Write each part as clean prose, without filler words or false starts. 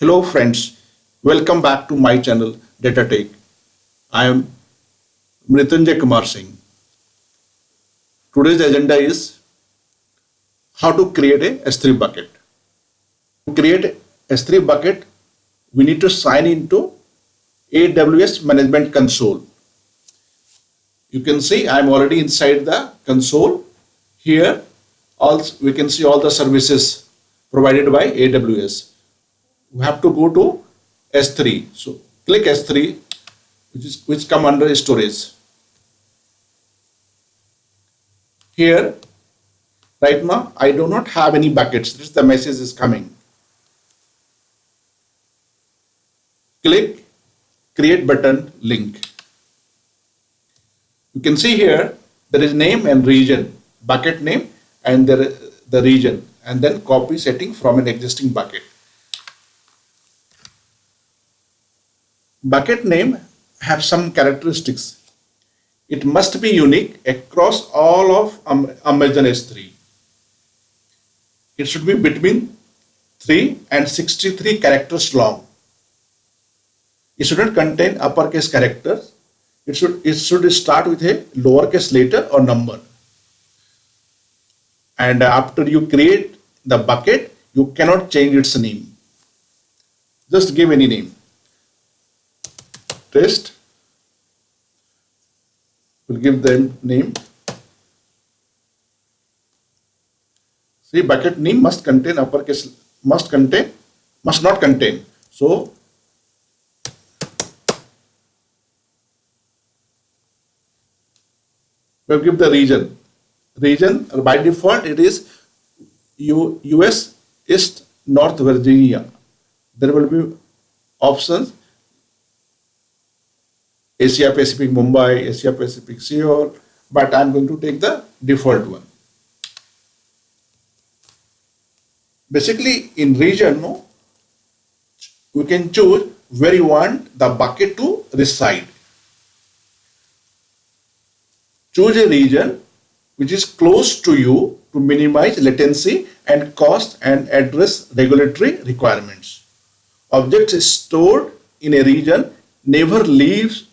Hello friends, welcome back to my channel Data Tech. I am Mrityunjay Kumar Singh. Today's agenda is how to create a S3 bucket. To create S3 bucket, we need to sign into AWS Management Console. You can see I am already inside the console. Here, we can see all the services provided by AWS. We have to go to S3. So click S3, which come under storage. Here, right now, I do not have any buckets. This the message is coming. Click create button link. You can see here there is name and region, bucket name and the region, and then copy setting from an existing bucket. Bucket name have some characteristics. It must be unique across all of Amazon S3. It should be between 3 and 63 characters long. It should not contain uppercase characters. It should start with a lowercase letter or number. And after you create the bucket, you cannot change its name. Just give any name. Test. We'll give them name. See, bucket name must contain uppercase, must not contain. So we'll give the region. Region by default it is US East North Virginia. There will be options Asia Pacific Mumbai, Asia Pacific Seoul, but I'm going to take the default one. Basically, in region, we can choose where you want the bucket to reside. Choose a region which is close to you to minimize latency and cost and address regulatory requirements. Objects stored in a region never leaves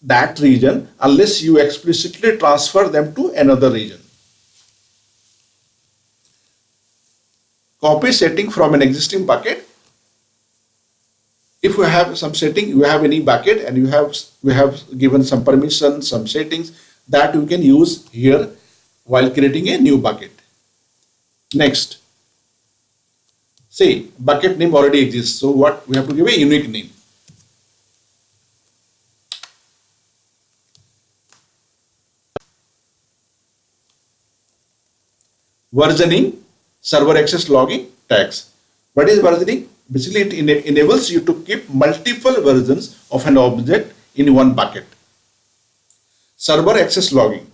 that region unless you explicitly transfer them to another region. Copy setting from an existing bucket. If you have some setting, you have any bucket and we have given some permissions, some settings that you can use here while creating a new bucket. Next, say bucket name already exists. So what we have to give a unique name. Versioning, server access logging, tags. What is versioning? Basically, it enables you to keep multiple versions of an object in one bucket. Server access logging.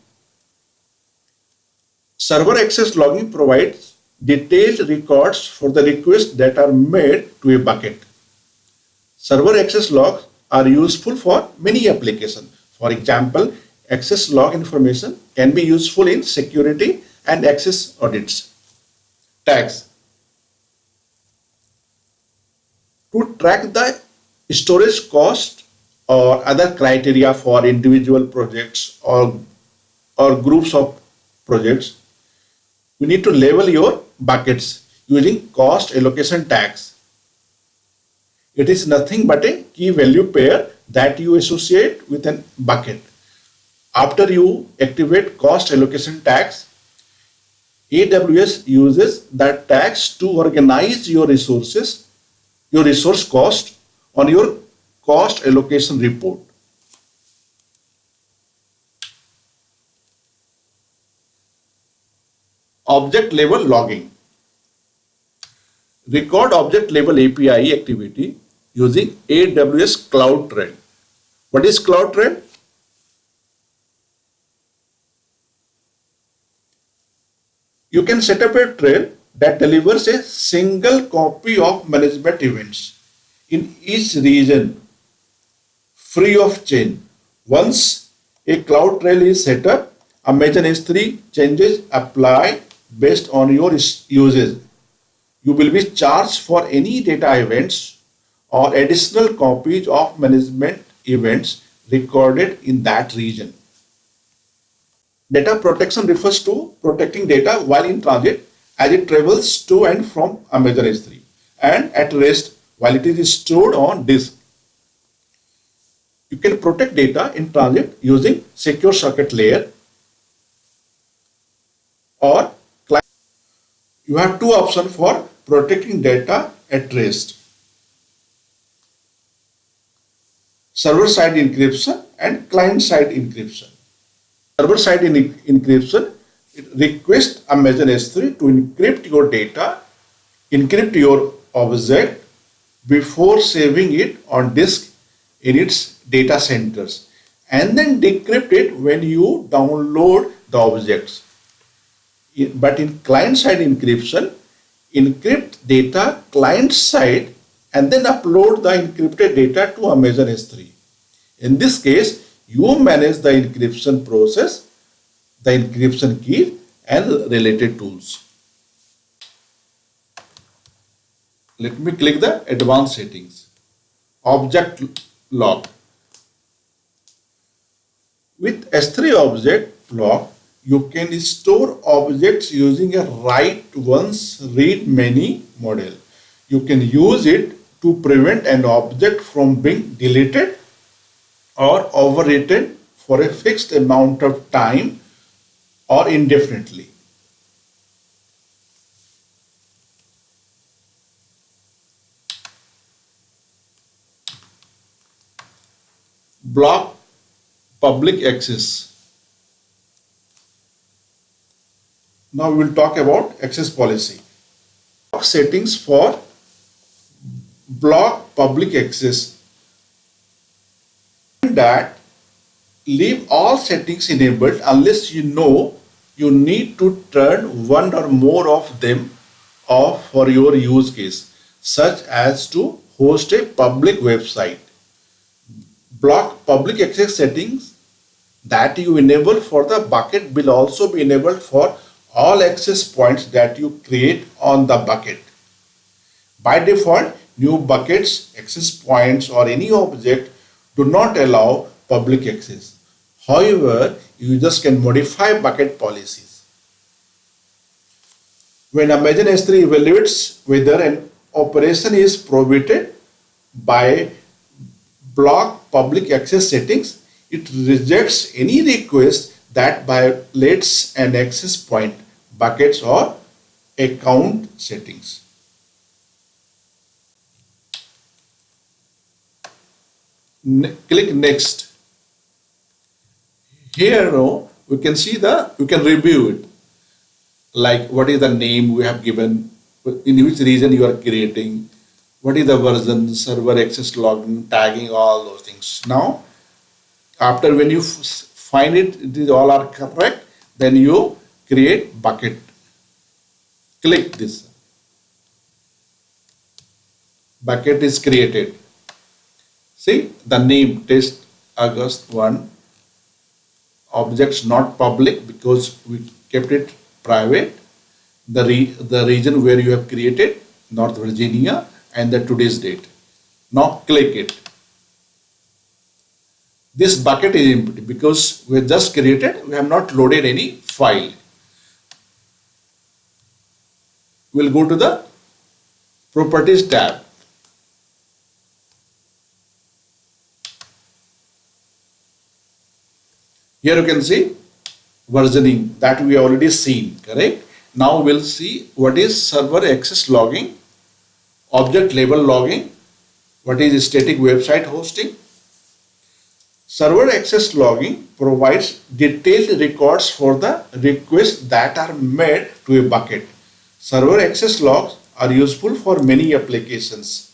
Server access logging provides detailed records for the requests that are made to a bucket. Server access logs are useful for many applications. For example, access log information can be useful in security and access audits. Tags. To track the storage cost or other criteria for individual projects or groups of projects, you need to label your buckets using cost allocation tags. It is nothing but a key value pair that you associate with a bucket. After you activate cost allocation tags, AWS uses that tags to organize your resources, your resource cost on your cost allocation report. Object level logging. Record object level API activity using AWS CloudTrail. What is CloudTrail? You can set up a trail that delivers a single copy of management events in each region free of change. Once a CloudTrail is set up, Amazon S3 changes apply based on your usage. You will be charged for any data events or additional copies of management events recorded in that region. Data protection refers to protecting data while in transit as it travels to and from Amazon S3 and at rest while it is stored on disk. You can protect data in transit using secure socket layer or client. You have two options for protecting data at rest: server-side encryption and client-side encryption. Server-side encryption, it requests Amazon S3 to encrypt your data, encrypt your object before saving it on disk in its data centers, and then decrypt it when you download the objects. But in client-side encryption, encrypt data client-side and then upload the encrypted data to Amazon S3. In this case, you manage the encryption process, the encryption key and related tools. Let me click the advanced settings. Object lock. With S3 object lock, you can store objects using a write once, read many model. You can use it to prevent an object from being deleted or overwritten for a fixed amount of time or indefinitely. Block public access. Now we will talk about access policy. Settings for block public access. That leave all settings enabled unless you know you need to turn one or more of them off for your use case, such as to host a public website. Block public access settings that you enable for the bucket will also be enabled for all access points that you create on the bucket. By default, new buckets, access points or any object do not allow public access. However, users can modify bucket policies. When Amazon S3 evaluates whether an operation is prohibited by block public access settings, it rejects any request that violates an access point, buckets or account settings. Click next. Here now we can see we can review it, like what is the name we have given, in which region you are creating, what is the version, server access login, tagging, all those things. Now after when you find it all are correct, then you create bucket. Click this. Bucket is created. See the name test August 1. Objects not public because we kept it private. The region where you have created, North Virginia, and the today's date. Now click it. This bucket is empty because we just created, we have not loaded any file. We'll go to the Properties tab. Here you can see versioning that we already seen, correct? Now we'll see what is server access logging, object label logging, what is static website hosting. Server access logging provides detailed records for the requests that are made to a bucket. Server access logs are useful for many applications.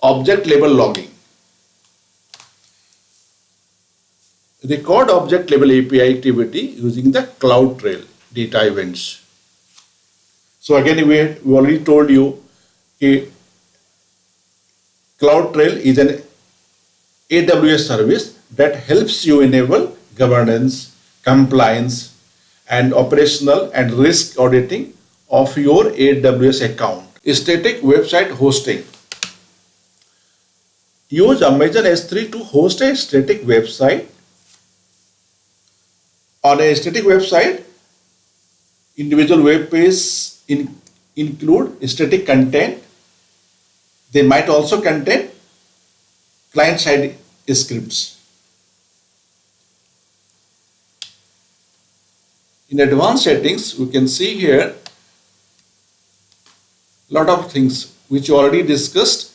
Object label logging. Record object label API activity using the CloudTrail data events. So again, we already told you CloudTrail is an AWS service that helps you enable governance, compliance, and operational and risk auditing of your AWS account. Static website hosting. Use Amazon S3 to host a static website. On a static website, individual web pages include static content. They might also contain client-side scripts. In advanced settings, we can see here lot of things which you already discussed.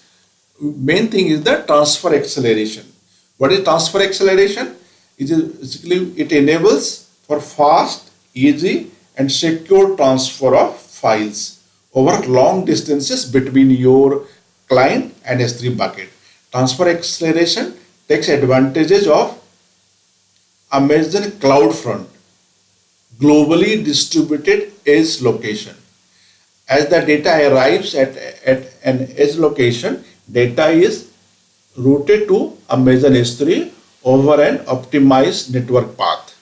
Main thing is the transfer acceleration. What is transfer acceleration? It is basically it enables for fast, easy and secure transfer of files over long distances between your client and S3 bucket. Transfer acceleration takes advantages of Amazon CloudFront globally distributed edge location. As the data arrives at an edge location, data is routed to Amazon S3 over an optimized network path.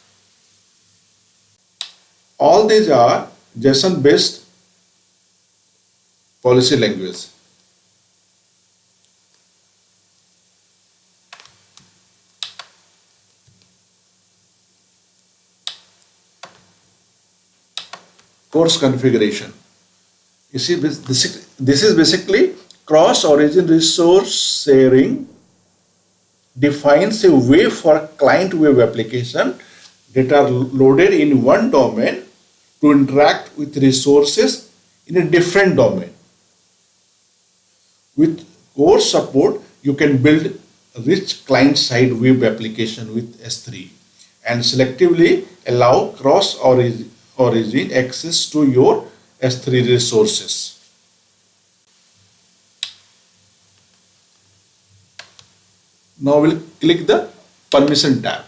All these are JSON based policy language. Course configuration. You see, this is basically cross-origin resource sharing defines a way for client web application that are loaded in one domain to interact with resources in a different domain. With course support, you can build a rich client-side web application with S3 and selectively allow cross-origin access to your S3 resources. Now we'll click the permission tab.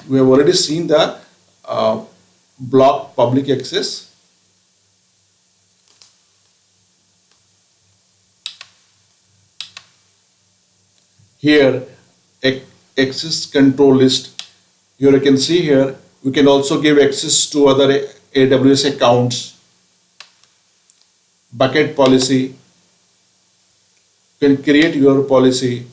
We have already seen the block public access. Here, access control list. Here you can see here, we can also give access to other AWS accounts. Bucket policy. You can create your policy.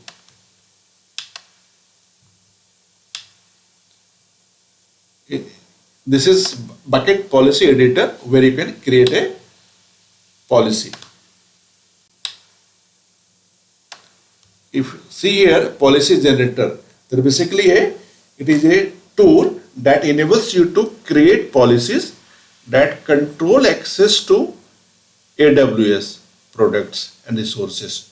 This is bucket policy editor where you can create a policy. If see here policy generator, there basically it is a tool that enables you to create policies that control access to AWS products and resources.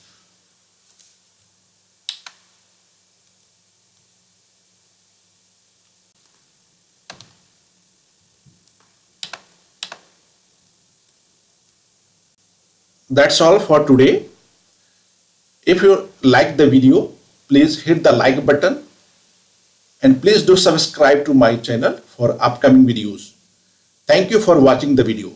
That's all for today. If you like the video, please hit the like button and please do subscribe to my channel for upcoming videos. Thank you for watching the video.